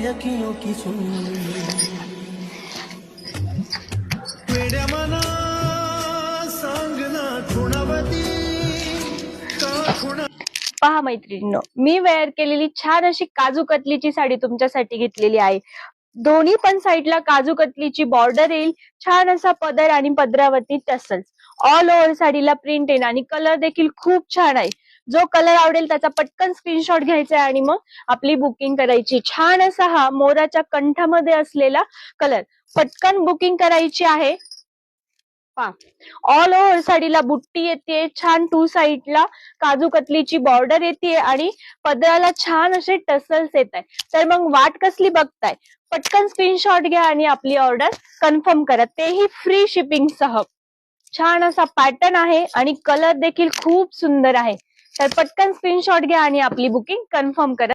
यकियों की सुन वेड्या मना सांगना खुणावती का खुणा. पहा मैत्रिणींनो, मी वेअर केलेली छान अशी काजू कतलीची साडी तुमच्यासाठी घेतलेली आहे. दोन्ही पण साईडला काजू कतलीची बॉर्डर येईल, छान असा पदर आणि पदरावरती टसल्स. ऑल ओव्हर साडीला प्रिंट येईल आणि कलर देखील खूप छान आहे. जो कलर आवडेल त्याचा पटकन स्क्रीनशॉट घ्यायचा आहे आणि मग आपली बुकिंग करायची. छान असा हा मोराच्या कंठामध्ये असलेला कलर, पटकन बुकिंग करायची आहे. ऑल ओव्हर साडीला बुट्टी येते, छान टू साईडला काजू कतलीची बॉर्डर येते आणि पदराला छान असे टसल्स येत आहे. तर मग वाट कसली बघताय, पटकन स्क्रीनशॉट घ्या आणि आपली ऑर्डर कन्फर्म करा, तेही फ्री शिपिंग सह. छान असा पॅटर्न आहे आणि कलर देखील खूप सुंदर आहे. तर पटकन स्क्रीनशॉट घ्या आणि आपली बुकिंग कन्फर्म करा.